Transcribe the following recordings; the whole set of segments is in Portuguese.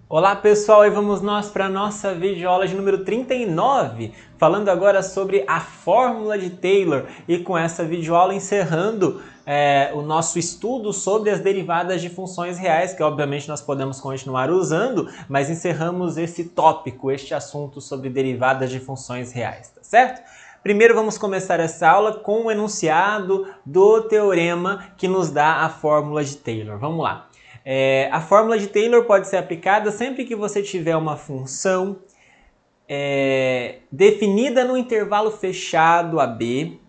Olá pessoal, e vamos nós para a nossa videoaula de número 39, falando agora sobre a fórmula de Taylor e com essa videoaula encerrando o nosso estudo sobre as derivadas de funções reais, que obviamente nós podemos continuar usando, mas encerramos esse tópico, este assunto sobre derivadas de funções reais, tá certo? Primeiro vamos começar essa aula com o enunciado do teorema que nos dá a fórmula de Taylor. Vamos lá. A fórmula de Taylor pode ser aplicada sempre que você tiver uma função definida no intervalo fechado AB,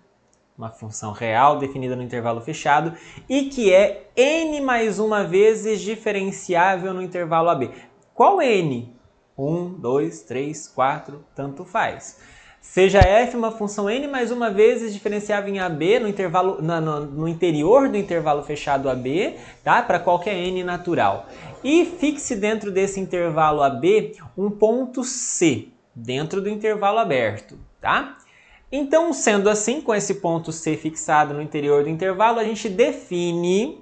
uma função real definida no intervalo fechado, e que é n mais uma vezes diferenciável no intervalo AB. Qual n? 1, 2, 3, 4, tanto faz. Seja f uma função n mais uma vezes diferenciável em AB no intervalo, no interior do intervalo fechado AB, tá? Para qualquer n natural. E fixe dentro desse intervalo AB um ponto C, dentro do intervalo aberto, tá? Então, sendo assim, com esse ponto C fixado no interior do intervalo, a gente define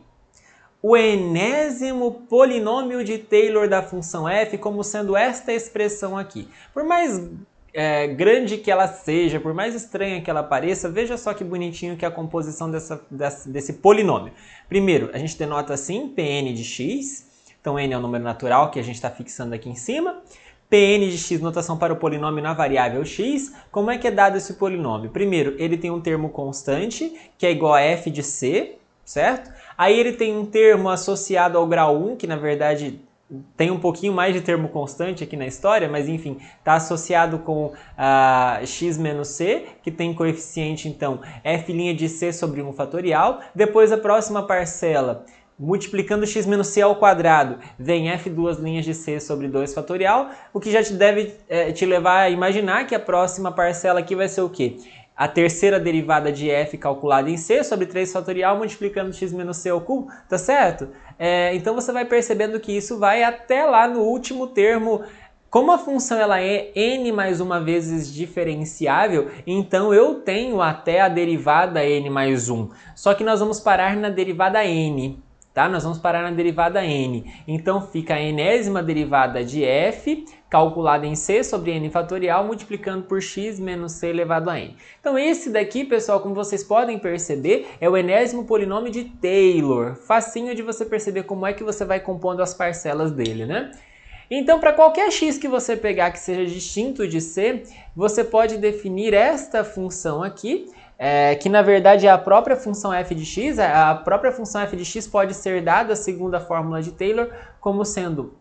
o enésimo polinômio de Taylor da função f como sendo esta expressão aqui. Por mais grande que ela seja, por mais estranha que ela pareça, veja só que bonitinho que é a composição desse polinômio. Primeiro, a gente denota assim, Pn de x, então n é o número natural que a gente está fixando aqui em cima. Pn de x, notação para o polinômio na variável x. Como é que é dado esse polinômio? Primeiro, ele tem um termo constante, que é igual a f de c, certo? Aí ele tem um termo associado ao grau 1, que na verdade tem um pouquinho mais de termo constante aqui na história, mas enfim, está associado com x menos c, que tem coeficiente, então, f' de c sobre 1 fatorial. Depois a próxima parcela, multiplicando x menos c ao quadrado, vem f duas linhas de c sobre 2 fatorial, o que já deve te levar a imaginar que a próxima parcela aqui vai ser o quê? A terceira derivada de f calculada em c sobre 3 fatorial multiplicando x menos c ao cubo, tá certo? Então você vai percebendo que isso vai até lá no último termo. Como a função ela é n mais uma vezes diferenciável, então eu tenho até a derivada n mais 1. Só que nós vamos parar na derivada n. Tá? Nós vamos parar na derivada n. Então fica a enésima derivada de f, calculada em c sobre n fatorial, multiplicando por x menos c elevado a n. Então esse daqui, pessoal, como vocês podem perceber, é o enésimo polinômio de Taylor. Facinho de você perceber como é que você vai compondo as parcelas dele, né? Então, para qualquer x que você pegar que seja distinto de c, você pode definir esta função aqui, que na verdade é a própria função f de x. A própria função f de x pode ser dada, segundo a fórmula de Taylor, como sendo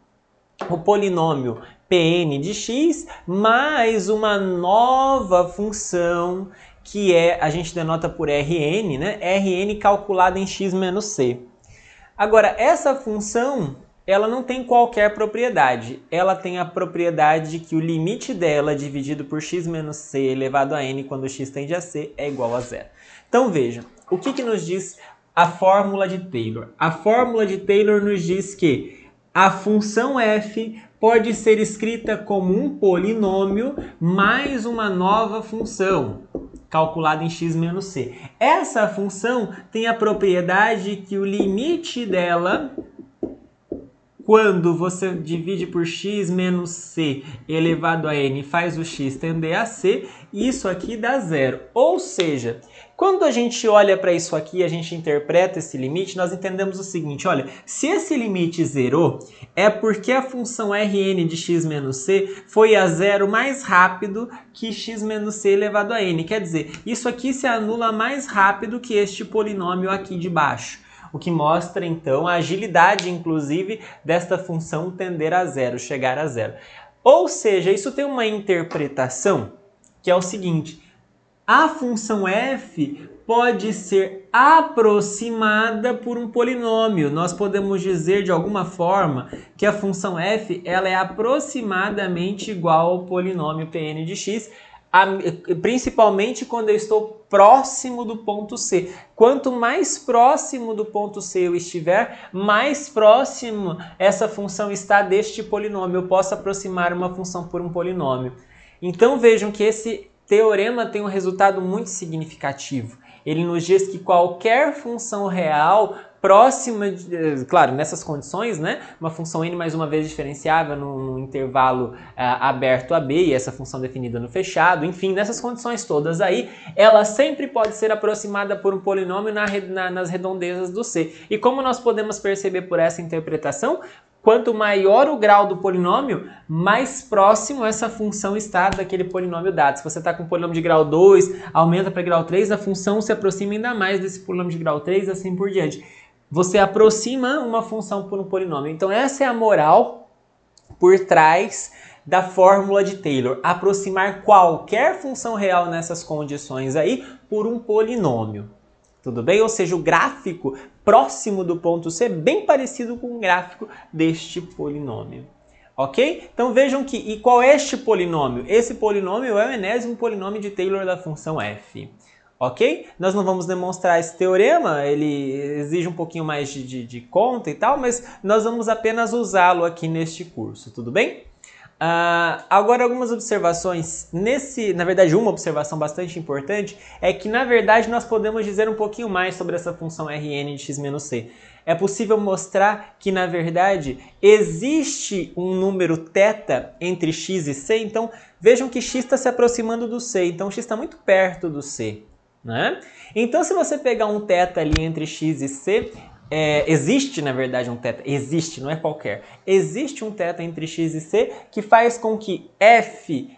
o polinômio Pn de x mais uma nova função que a gente denota por Rn, né? Rn calculada em x menos c. Agora, essa função, ela não tem qualquer propriedade. Ela tem a propriedade de que o limite dela dividido por x menos c elevado a n quando x tende a c é igual a zero. Então vejam, o que nos diz a fórmula de Taylor? A fórmula de Taylor nos diz que a função f pode ser escrita como um polinômio mais uma nova função, calculada em x menos c. Essa função tem a propriedade que o limite dela, quando você divide por x menos c elevado a n, faz o x tender a c, isso aqui dá zero. Ou seja, quando a gente olha para isso aqui e a gente interpreta esse limite, nós entendemos o seguinte, olha, se esse limite zerou, é porque a função Rn de x menos c foi a zero mais rápido que x menos c elevado a n. Quer dizer, isso aqui se anula mais rápido que este polinômio aqui de baixo. O que mostra, então, a agilidade, inclusive, desta função tender a zero, chegar a zero. Ou seja, isso tem uma interpretação que é o seguinte: a função f pode ser aproximada por um polinômio. Nós podemos dizer, de alguma forma, que a função f ela é aproximadamente igual ao polinômio Pn de x, principalmente quando eu estou próximo do ponto C. Quanto mais próximo do ponto C eu estiver, mais próximo essa função está deste polinômio. Eu posso aproximar uma função por um polinômio. Então vejam que esse teorema tem um resultado muito significativo. Ele nos diz que qualquer função real próxima, claro, nessas condições, né, uma função n mais uma vez diferenciável num intervalo aberto AB, e essa função definida no fechado, enfim, nessas condições todas aí, ela sempre pode ser aproximada por um polinômio nas redondezas do C. E como nós podemos perceber por essa interpretação, quanto maior o grau do polinômio, mais próximo essa função está daquele polinômio dado. Se você está com um polinômio de grau 2, aumenta para grau 3, a função se aproxima ainda mais desse polinômio de grau 3, assim por diante. Você aproxima uma função por um polinômio. Então essa é a moral por trás da fórmula de Taylor. Aproximar qualquer função real nessas condições aí por um polinômio. Tudo bem? Ou seja, o gráfico próximo do ponto C é bem parecido com o gráfico deste polinômio. Ok? Então vejam que, e qual é este polinômio? Esse polinômio é o enésimo polinômio de Taylor da função f. Ok? Nós não vamos demonstrar esse teorema, ele exige um pouquinho mais de conta e tal, mas nós vamos apenas usá-lo aqui neste curso, tudo bem? Agora algumas observações, na verdade uma observação bastante importante é que na verdade nós podemos dizer um pouquinho mais sobre essa função Rn de x-c. É possível mostrar que na verdade existe um número θ entre x e c, então vejam que x está se aproximando do c, então x está muito perto do c. Né? Então se você pegar um θ ali entre x e c, existe na verdade um θ, existe, não é qualquer, existe um θ entre x e c que faz com que f,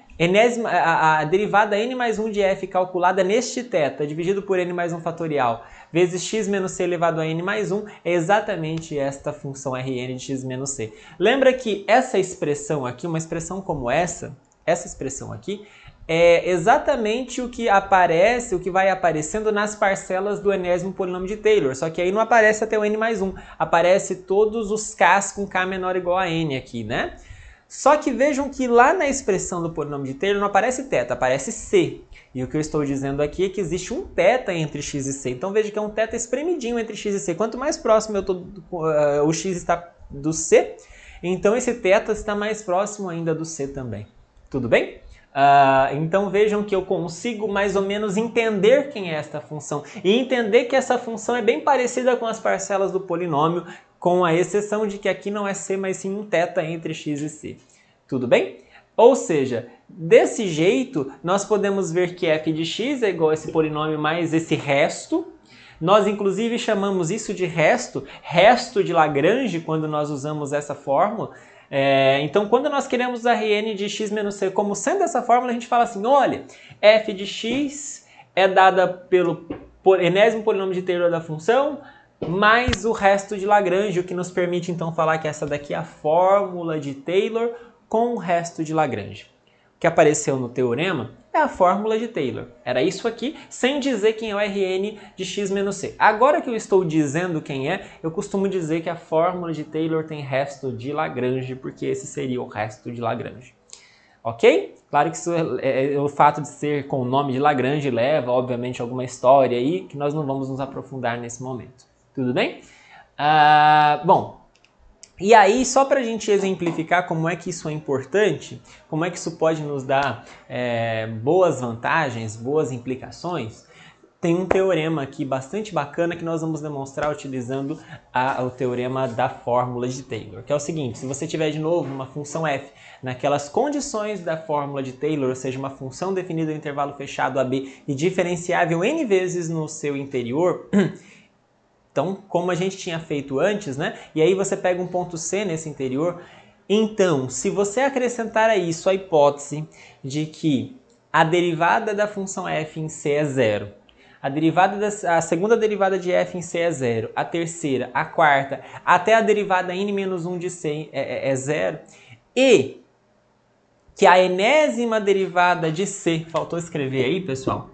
a derivada n mais 1 de f calculada neste θ dividido por n mais 1 fatorial vezes x menos c elevado a n mais 1 é exatamente esta função Rn de x menos c. Lembra que essa expressão aqui, uma expressão como essa expressão aqui, é exatamente o que aparece, o que vai aparecendo nas parcelas do enésimo polinômio de Taylor, só que aí não aparece até o n mais 1, aparece todos os k's com k menor ou igual a n aqui, né? Só que vejam que lá na expressão do polinômio de Taylor não aparece θ, aparece c. E o que eu estou dizendo aqui é que existe um θ entre x e c, então veja que é um θ espremidinho entre x e c. Quanto mais próximo o x está do c, então esse θ está mais próximo ainda do c também. Tudo bem? Então vejam que eu consigo mais ou menos entender quem é esta função e entender que essa função é bem parecida com as parcelas do polinômio, com a exceção de que aqui não é c, mas sim um θ entre x e c. Tudo bem? Ou seja, desse jeito nós podemos ver que f de x é igual a esse polinômio mais esse resto. Nós inclusive chamamos isso de resto de Lagrange quando nós usamos essa fórmula. Então, quando nós queremos a Rn de x menos c como sendo essa fórmula, a gente fala assim, olha, f de x é dada pelo enésimo polinômio de Taylor da função, mais o resto de Lagrange, o que nos permite então falar que essa daqui é a fórmula de Taylor com o resto de Lagrange. O que apareceu no teorema é a fórmula de Taylor. Era isso aqui, sem dizer quem é o Rn de x menos c. Agora que eu estou dizendo quem é, eu costumo dizer que a fórmula de Taylor tem resto de Lagrange, porque esse seria o resto de Lagrange. Ok? Claro que isso o fato de ser com o nome de Lagrange leva, obviamente, alguma história aí, que nós não vamos nos aprofundar nesse momento. Tudo bem? Bom, e aí, só para a gente exemplificar como é que isso é importante, como é que isso pode nos dar boas vantagens, boas implicações, tem um teorema aqui bastante bacana que nós vamos demonstrar utilizando o teorema da fórmula de Taylor, que é o seguinte: se você tiver de novo uma função f naquelas condições da fórmula de Taylor, ou seja, uma função definida no intervalo fechado AB e diferenciável n vezes no seu interior, então, como a gente tinha feito antes, né? E aí você pega um ponto C nesse interior. Então, se você acrescentar a isso a hipótese de que a derivada da função f em C é zero, a segunda derivada de f em C é zero, a terceira, a quarta, até a derivada n-1 de C é zero, e que a enésima derivada de C, faltou escrever aí, pessoal,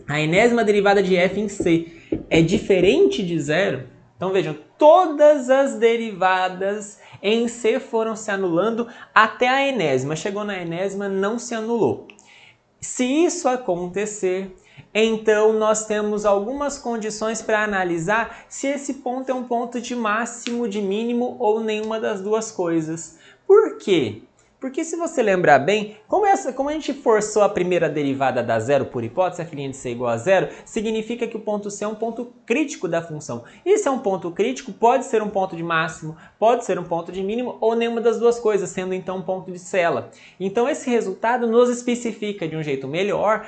a enésima derivada de f em C é diferente de zero, então vejam, todas as derivadas em C foram se anulando até a enésima. Chegou na enésima, não se anulou. Se isso acontecer, então nós temos algumas condições para analisar se esse ponto é um ponto de máximo, de mínimo ou nenhuma das duas coisas. Por quê? Porque se você lembrar bem, como a gente forçou a primeira derivada a dar zero por hipótese, f' de c igual a zero, significa que o ponto C é um ponto crítico da função. E se é um ponto crítico, pode ser um ponto de máximo, pode ser um ponto de mínimo, ou nenhuma das duas coisas, sendo então um ponto de cela. Então esse resultado nos especifica de um jeito melhor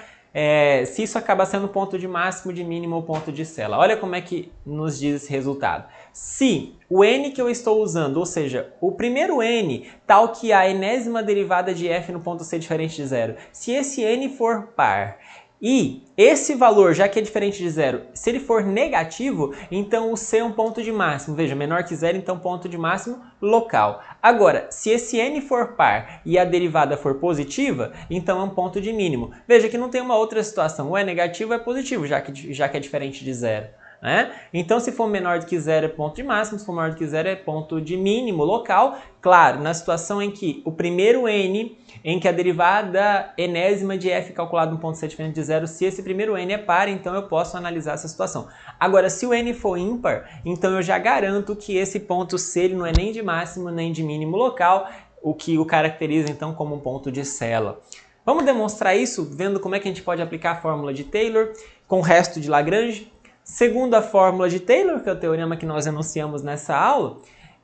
se isso acaba sendo ponto de máximo, de mínimo ou ponto de cela. Olha como é que nos diz esse resultado. Se o n que eu estou usando, ou seja, o primeiro n, tal que a enésima derivada de f no ponto C diferente de zero, se esse n for par e esse valor, já que é diferente de zero, se ele for negativo, então o C é um ponto de máximo. Veja, menor que zero, então ponto de máximo local. Agora, se esse n for par e a derivada for positiva, então é um ponto de mínimo. Veja que não tem uma outra situação. Ou é negativo ou é positivo, já que é diferente de zero. Né? Então, se for menor do que zero é ponto de máximo, se for maior do que zero é ponto de mínimo local. Claro, na situação em que o primeiro n, em que a derivada enésima de f calculada no ponto C diferente de zero, se esse primeiro n é par, então eu posso analisar essa situação. Agora, se o n for ímpar, então eu já garanto que esse ponto C ele não é nem de máximo nem de mínimo local, o que o caracteriza então como um ponto de cela. Vamos demonstrar isso vendo como é que a gente pode aplicar a fórmula de Taylor com o resto de Lagrange. Segundo a fórmula de Taylor, que é o teorema que nós enunciamos nessa aula,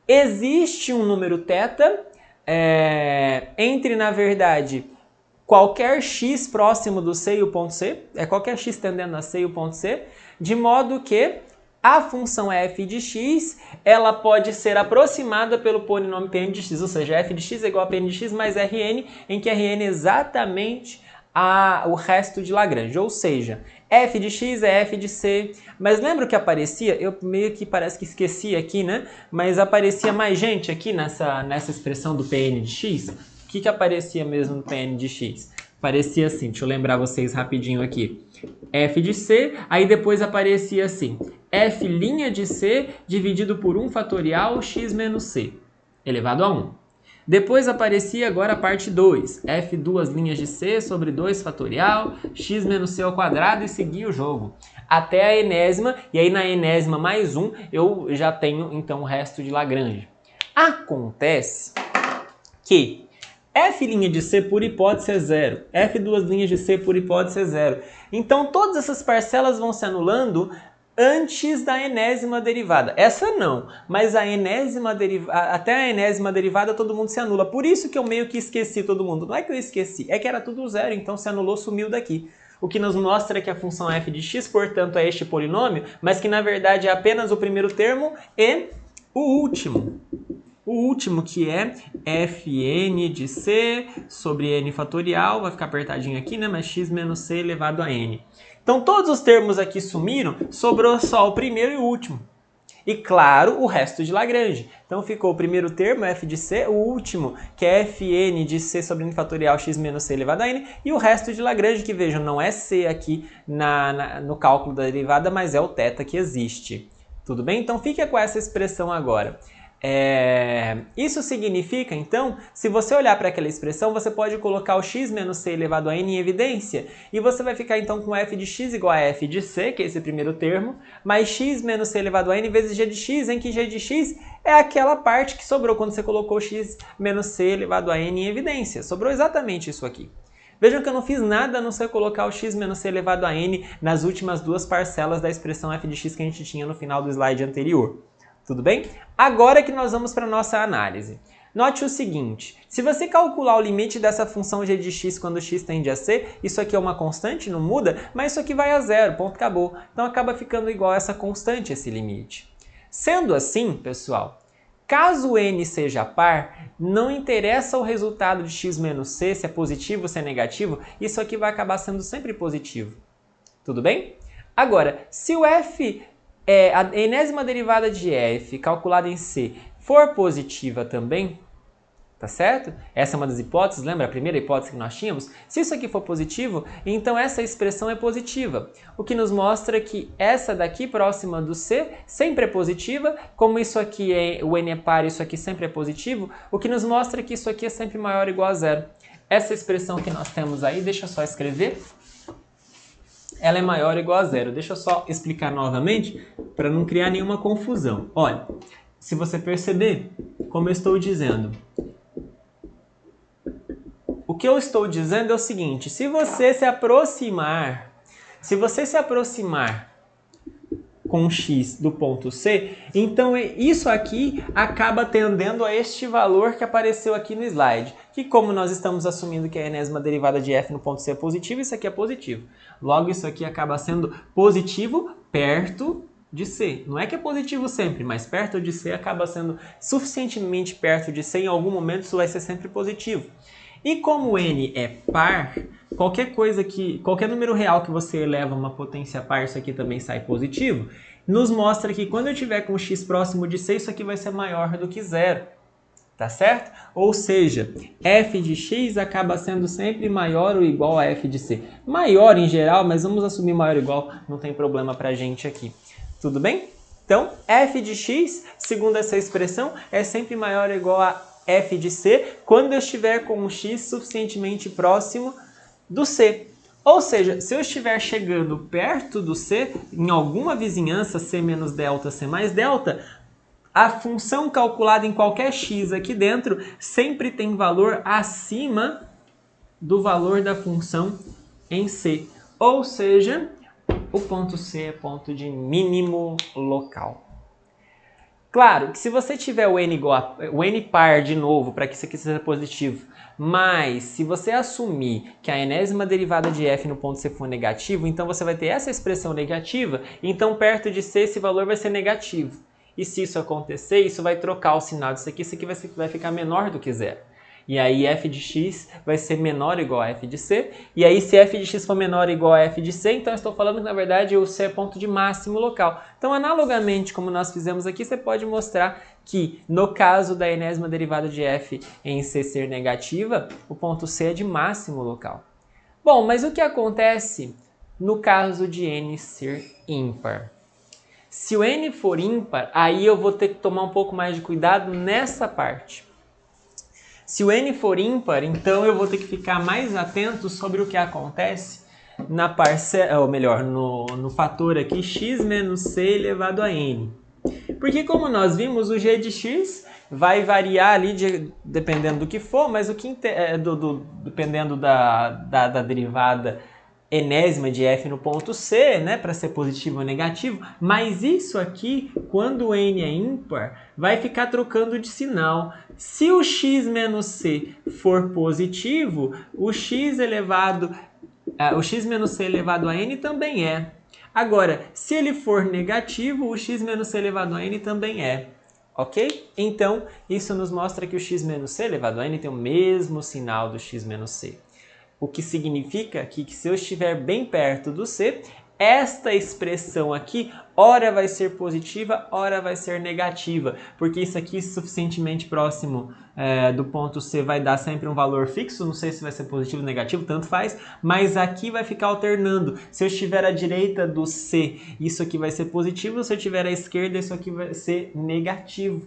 existe um número θ entre, na verdade, qualquer x próximo do C e o ponto C, qualquer x tendendo a C e o ponto C, de modo que a função f de x ela pode ser aproximada pelo polinômio Pn de x, ou seja, f de x é igual a Pn de x mais Rn, em que Rn é exatamente o resto de Lagrange, ou seja, f de x é f de c, mas lembra o que aparecia? Eu meio que parece que esqueci aqui, né? Mas aparecia mais gente aqui nessa expressão do Pn de x. O que aparecia mesmo no Pn de x? Parecia assim, deixa eu lembrar vocês rapidinho aqui. F de c, aí depois aparecia assim, f' de c dividido por 1 fatorial x menos c, elevado a 1. Depois aparecia agora a parte 2, f duas linhas de c sobre 2 fatorial, x menos c ao quadrado e seguia o jogo. Até a enésima, e aí na enésima mais 1 eu já tenho então o resto de Lagrange. Acontece que f' de c por hipótese é zero, f duas linhas de c por hipótese é zero. Então todas essas parcelas vão se anulando antes da enésima derivada. Essa não, mas até a enésima derivada todo mundo se anula. Por isso que eu meio que esqueci todo mundo. Não é que eu esqueci, é que era tudo zero, então se anulou, sumiu daqui. O que nos mostra que a função f de x, portanto, é este polinômio, mas que na verdade é apenas o primeiro termo e o último. O último que é fn de c sobre n fatorial, vai ficar apertadinho aqui, né? Mas x menos c elevado a n. Então todos os termos aqui sumiram, sobrou só o primeiro e o último. E claro, o resto de Lagrange. Então ficou o primeiro termo, f de c, o último, que é fn de c sobre n fatorial x menos c elevado a n, e o resto de Lagrange, que vejam, não é c aqui no cálculo da derivada, mas é o θ que existe. Tudo bem? Então fica com essa expressão agora. Isso significa, então, se você olhar para aquela expressão, você pode colocar o x menos c elevado a n em evidência, e você vai ficar então com f de x igual a f de c, que é esse primeiro termo, mais x menos c elevado a n vezes g de x, em que g de x é aquela parte que sobrou quando você colocou x menos c elevado a n em evidência. Sobrou exatamente isso aqui. Vejam que eu não fiz nada a não ser colocar o x menos c elevado a n nas últimas duas parcelas da expressão f de x que a gente tinha no final do slide anterior. Tudo bem? Agora que nós vamos para a nossa análise. Note o seguinte, se você calcular o limite dessa função g de x quando x tende a c, isso aqui é uma constante, não muda, mas isso aqui vai a zero, ponto, acabou. Então acaba ficando igual a essa constante, esse limite. Sendo assim, pessoal, caso n seja par, não interessa o resultado de x menos c, se é positivo ou se é negativo, isso aqui vai acabar sendo sempre positivo. Tudo bem? Agora, se o f... a enésima derivada de f calculada em c for positiva também, tá certo? Essa é uma das hipóteses, lembra a primeira hipótese que nós tínhamos? Se isso aqui for positivo, então essa expressão é positiva, o que nos mostra que essa daqui próxima do c sempre é positiva, como isso aqui o n é par e isso aqui sempre é positivo, o que nos mostra que isso aqui é sempre maior ou igual a zero. Essa expressão que nós temos aí, deixa eu só escrever, ela é maior ou igual a zero. Deixa eu só explicar novamente para não criar nenhuma confusão. Olha, se você perceber, como eu estou dizendo, O que eu estou dizendo é o seguinte, se você se aproximar com x do ponto C, então isso aqui acaba tendendo a este valor que apareceu aqui no slide, que como nós estamos assumindo que a enésima derivada de f no ponto C é positivo, isso aqui é positivo. Logo, isso aqui acaba sendo positivo perto de C. Não é que é positivo sempre, mas perto de C acaba sendo suficientemente perto de C, em algum momento isso vai ser sempre positivo. E como n é par, qualquer número real que você eleva uma potência par, isso aqui também sai positivo, nos mostra que quando eu tiver com x próximo de C, isso aqui vai ser maior do que zero, tá certo? Ou seja, f de x acaba sendo sempre maior ou igual a f de C. Maior em geral, mas vamos assumir maior ou igual, não tem problema pra gente aqui. Tudo bem? Então, f de x, segundo essa expressão, é sempre maior ou igual a f de C quando eu estiver com um x suficientemente próximo do C. Ou seja, se eu estiver chegando perto do C, em alguma vizinhança, C menos delta, C mais delta, a função calculada em qualquer x aqui dentro sempre tem valor acima do valor da função em C. Ou seja, o ponto C é ponto de mínimo local. Claro que se você tiver o n par de novo, para que isso aqui seja positivo, mas se você assumir que a enésima derivada de f no ponto C for negativo, então você vai ter essa expressão negativa, então perto de C esse valor vai ser negativo. E se isso acontecer, isso vai trocar o sinal disso aqui vai ficar menor do que zero. E aí f de x vai ser menor ou igual a f de C. E aí se f de x for menor ou igual a f de C, então eu estou falando que na verdade o C é ponto de máximo local. Então analogamente como nós fizemos aqui, você pode mostrar que no caso da enésima derivada de f em C ser negativa, o ponto C é de máximo local. Bom, mas o que acontece no caso de n ser ímpar? Se o n for ímpar, aí eu vou ter que tomar um pouco mais de cuidado nessa parte. Se o n for ímpar, então eu vou ter que ficar mais atento sobre o que acontece na parcela, ou melhor, no fator aqui x menos c elevado a n. Porque como nós vimos, o g de x vai variar ali dependendo do que for, mas dependendo da derivada enésima de f no ponto C, né, para ser positivo ou negativo, mas isso aqui, quando o n é ímpar, vai ficar trocando de sinal. Se o x menos c for positivo, o x menos c elevado a n também é. Agora, se ele for negativo, o x menos c elevado a n também é. Ok? Então, isso nos mostra que o x menos c elevado a n tem o mesmo sinal do x menos c. O que significa que se eu estiver bem perto do C, esta expressão aqui, ora vai ser positiva, ora vai ser negativa, porque isso aqui suficientemente próximo do ponto C vai dar sempre um valor fixo, não sei se vai ser positivo ou negativo, tanto faz, mas aqui vai ficar alternando. Se eu estiver à direita do C, isso aqui vai ser positivo, se eu estiver à esquerda, isso aqui vai ser negativo,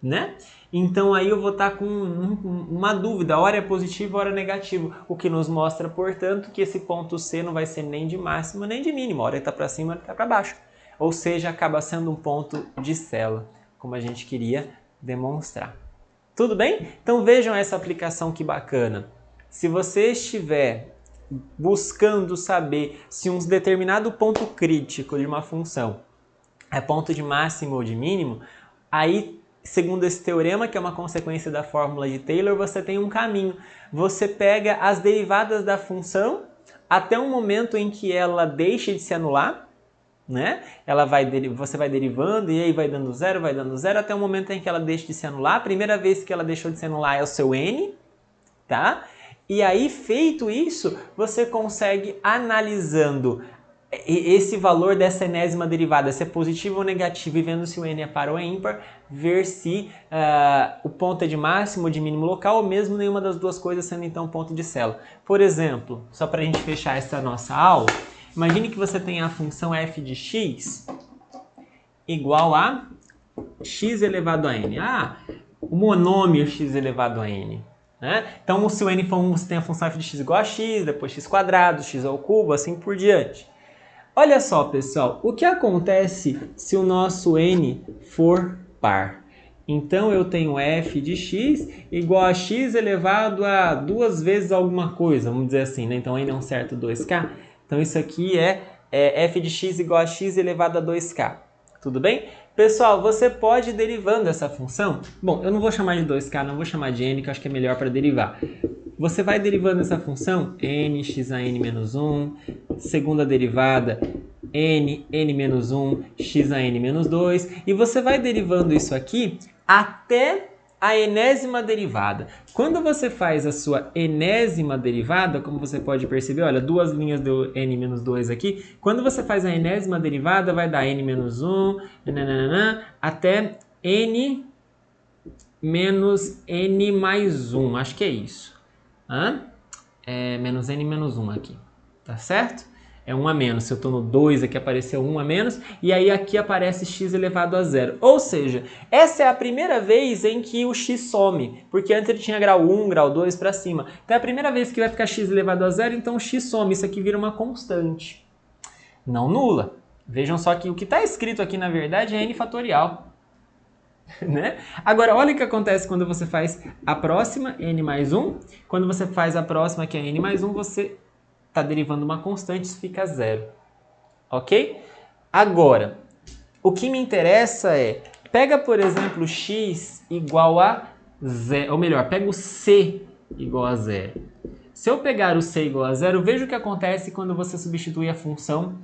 né? Então aí eu vou estar com uma dúvida, ora é positivo, ora é negativo, o que nos mostra, portanto, que esse ponto C não vai ser nem de máximo nem de mínimo, ora ele está para cima, ora está para baixo. Ou seja, acaba sendo um ponto de célula, como a gente queria demonstrar. Tudo bem? Então vejam essa aplicação que bacana. Se você estiver buscando saber se um determinado ponto crítico de uma função é ponto de máximo ou de mínimo, aí segundo esse teorema, que é uma consequência da fórmula de Taylor, você tem um caminho. Você pega as derivadas da função até um momento em que ela deixe de se anular, né? Você vai derivando e aí vai dando zero, até o momento em que ela deixe de se anular. A primeira vez que ela deixou de se anular é o seu n, tá? E aí, feito isso, você consegue, analisando esse valor dessa enésima derivada, se é positivo ou negativo, e vendo se o n é par ou é ímpar, ver se o ponto é de máximo ou de mínimo local, ou mesmo nenhuma das duas coisas sendo então ponto de célula. Por exemplo, só para a gente fechar essa nossa aula, imagine que você tem a função f de x igual a x elevado a n. O monômio x elevado a n. Né? Então, se o n for 1, você tem a função f de x igual a x, depois x quadrado, x ao cubo, assim por diante. Olha só, pessoal, o que acontece se o nosso n for par? Então, eu tenho f de x igual a x elevado a 2 vezes alguma coisa, vamos dizer assim, né? Então, n é um certo 2k. Então, isso aqui é f de x igual a x elevado a 2k. Tudo bem? Pessoal, você pode ir derivando essa função. Bom, eu não vou chamar de 2k, não vou chamar de n, que eu acho que é melhor para derivar. Você vai derivando essa função, n, x a n menos 1, segunda derivada, n menos 1, x a n menos 2, e você vai derivando isso aqui até a enésima derivada. Quando você faz a sua enésima derivada, como você pode perceber, olha, duas linhas do n menos 2 aqui, quando você faz a enésima derivada, vai dar n menos 1, até n menos n mais 1, acho que é isso. Menos n menos 1 aqui, tá certo? É 1 a menos, se eu estou no 2 aqui apareceu 1 a menos, e aí aqui aparece x elevado a 0. Ou seja, essa é a primeira vez em que o x some, porque antes ele tinha grau 1, grau 2 para cima. Então é a primeira vez que vai ficar x elevado a 0, então o x some, isso aqui vira uma constante, não nula. Vejam só que o que está escrito aqui na verdade é n fatorial. Né? Agora, olha o que acontece quando você faz a próxima, n mais 1. Quando você faz a próxima, que é n mais 1, você está derivando uma constante, isso fica 0. Ok? Agora, o que me interessa é, pega, por exemplo, x igual a 0, ou melhor, pega o c igual a 0. Se eu pegar o c igual a 0, veja o que acontece quando você substitui a função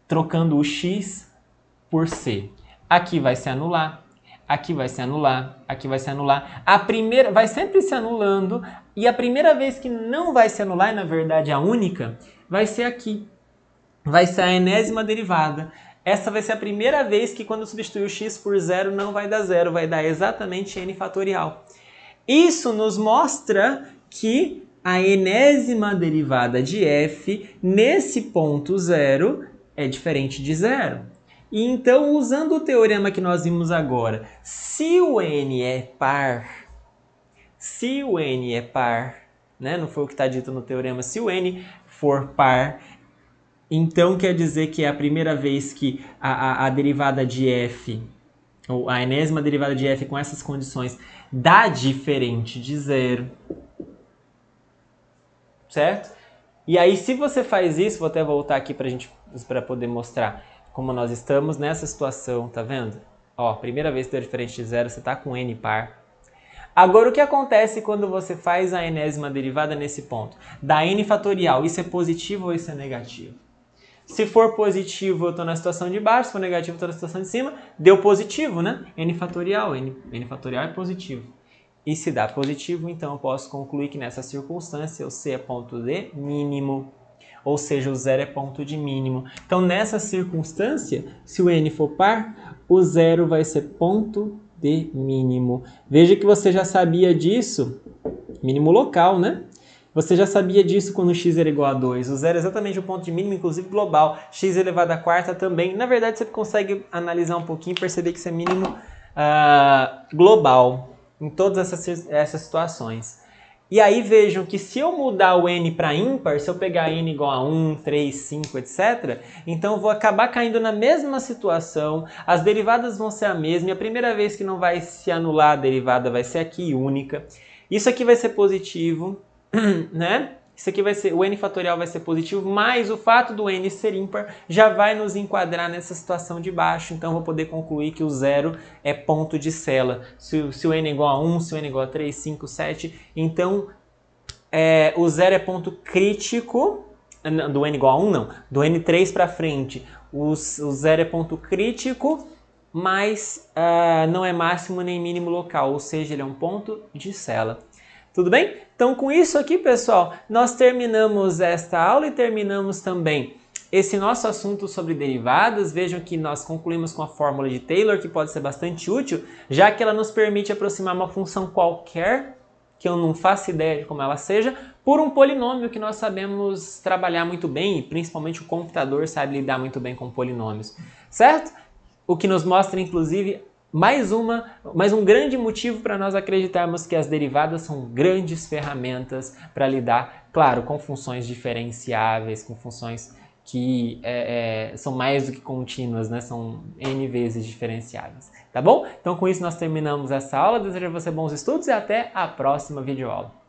trocando o x por c. Aqui vai se anular. Aqui vai se anular, aqui vai se anular. A primeira vai sempre se anulando e a primeira vez que não vai se anular, e na verdade a única, vai ser aqui. Vai ser a enésima derivada. Essa vai ser a primeira vez que quando substituir o x por 0 não vai dar 0, vai dar exatamente n fatorial. Isso nos mostra que a enésima derivada de f nesse ponto 0 é diferente de 0. E então, usando o teorema que nós vimos agora, se o n é par, né? Não foi o que está dito no teorema, se o n for par, então quer dizer que é a primeira vez que a derivada de f, ou a enésima derivada de f com essas condições, dá diferente de 0. Certo? E aí, se você faz isso, vou até voltar aqui para poder mostrar como nós estamos nessa situação, tá vendo? Ó, primeira vez que deu diferente de 0, você está com n par. Agora, o que acontece quando você faz a enésima derivada nesse ponto? Dá n fatorial. Isso é positivo ou isso é negativo? Se for positivo, eu estou na situação de baixo. Se for negativo, eu estou na situação de cima. Deu positivo, né? N fatorial. N fatorial é positivo. E se dá positivo, então eu posso concluir que nessa circunstância o c é ponto de mínimo. Ou seja, o 0 é ponto de mínimo. Então, nessa circunstância, se o n for par, o 0 vai ser ponto de mínimo. Veja que você já sabia disso, mínimo local, né? Você já sabia disso quando x era igual a 2. O 0 é exatamente o ponto de mínimo, inclusive global. X elevado à quarta também. Na verdade, você consegue analisar um pouquinho e perceber que isso é mínimo global em todas essas situações. E aí vejam que se eu mudar o n para ímpar, se eu pegar n igual a 1, 3, 5, etc., então eu vou acabar caindo na mesma situação, as derivadas vão ser a mesma, e a primeira vez que não vai se anular a derivada vai ser aqui única. Isso aqui vai ser positivo, né? Isso aqui vai ser, o n fatorial vai ser positivo, mas o fato do n ser ímpar já vai nos enquadrar nessa situação de baixo, então eu vou poder concluir que o 0 é ponto de cela. Se o n é igual a 1, se o n é igual a 3, 5, 7, então o 0 é ponto crítico, do n igual a 1 não, do n3 para frente, o 0 é ponto crítico, mas não é máximo nem mínimo local, ou seja, ele é um ponto de cela. Tudo bem? Então, com isso aqui, pessoal, nós terminamos esta aula e terminamos também esse nosso assunto sobre derivadas. Vejam que nós concluímos com a fórmula de Taylor, que pode ser bastante útil, já que ela nos permite aproximar uma função qualquer, que eu não faço ideia de como ela seja, por um polinômio que nós sabemos trabalhar muito bem, e principalmente o computador sabe lidar muito bem com polinômios, certo? O que nos mostra, inclusive, mais um grande motivo para nós acreditarmos que as derivadas são grandes ferramentas para lidar, claro, com funções diferenciáveis, com funções que são mais do que contínuas, né? São N vezes diferenciáveis, tá bom? Então com isso nós terminamos essa aula, desejo a você bons estudos e até a próxima videoaula.